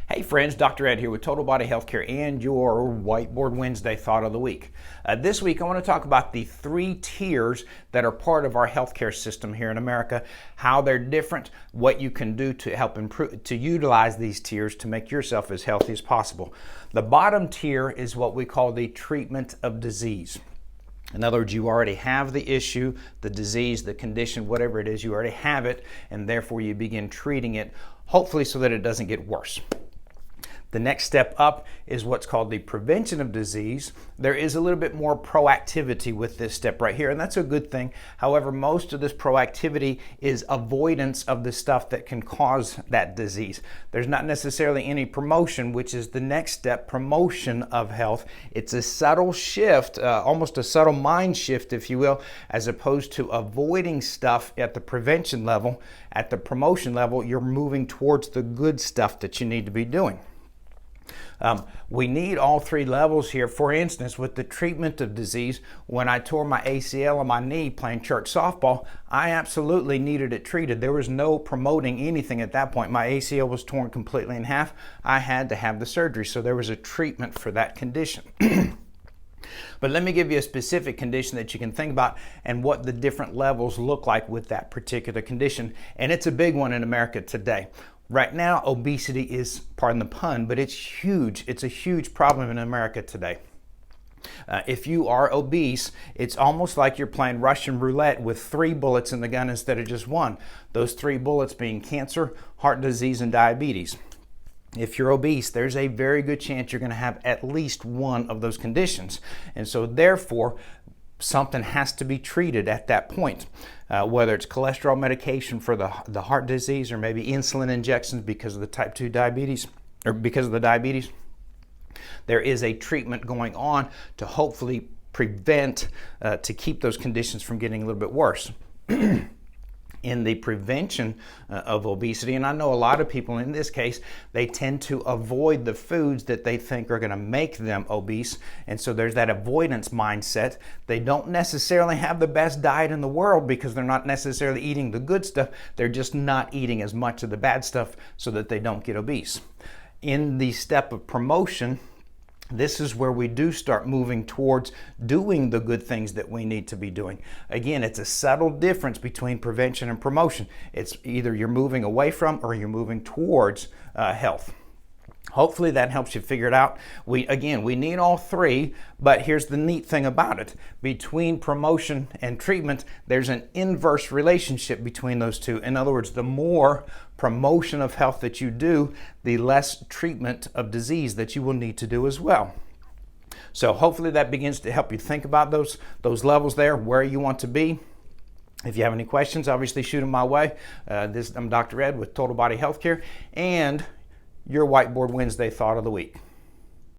Hey friends, Dr. Ed here with Total Body Healthcare and your Whiteboard Wednesday Thought of the Week. This week I want to talk about the 3 tiers that are part of our healthcare system here in America, how they're different, what you can do to help improve, to utilize these tiers to make yourself as healthy as possible. The bottom tier is what we call the treatment of disease. In other words, you already have the issue, the disease, the condition, whatever it is, you already have it, and therefore you begin treating it, hopefully so that it doesn't get worse. The next step up is what's called the prevention of disease. There is a little bit more proactivity with this step right here, and that's a good thing. However, most of this proactivity is avoidance of the stuff that can cause that disease. There's not necessarily any promotion, which is the next step, promotion of health. It's a subtle shift, almost a subtle mind shift, if you will, as opposed to avoiding stuff at the prevention level. At the promotion level, you're moving towards the good stuff that you need to be doing. We need all 3 levels here. For instance, with the treatment of disease, when I tore my ACL on my knee playing church softball, I absolutely needed it treated. There was no promoting anything at that point. My ACL was torn completely in half. I had to have the surgery, so there was a treatment for that condition. But let me give you a specific condition that you can think about and what the different levels look like with that particular condition. And it's a big one in America today. Right now, obesity is, pardon the pun, but it's huge. It's a huge problem in America today. If you are obese, it's almost like you're playing Russian roulette with 3 bullets in the gun instead of just 1. Those 3 bullets being cancer, heart disease, and diabetes. If you're obese, there's a very good chance you're going to have at least one of those conditions. And so therefore, something has to be treated at that point, whether it's cholesterol medication for the heart disease or maybe insulin injections because of the type 2 diabetes or because of the diabetes. There is a treatment going on to hopefully prevent, to keep those conditions from getting a little bit worse. In the prevention of obesity, and I know a lot of people in this case, they tend to avoid the foods that they think are going to make them obese, and so there's that avoidance mindset. They don't necessarily have the best diet in the world because they're not necessarily eating the good stuff. They're just not eating as much of the bad stuff so that they don't get obese. In the step of promotion, this is where we do start moving towards doing the good things that we need to be doing. Again, it's a subtle difference between prevention and promotion. It's either you're moving away from or you're moving towards health. Hopefully that helps you figure it out. We need all 3, but here's the neat thing about it. Between promotion and treatment, there's an inverse relationship between those 2. In other words, the more promotion of health that you do, the less treatment of disease that you will need to do as well. So hopefully that begins to help you think about those levels there, where you want to be. If you have any questions, obviously shoot them my way. I'm Dr. Ed with Total Body Healthcare and your Whiteboard Wednesday Thought of the Week.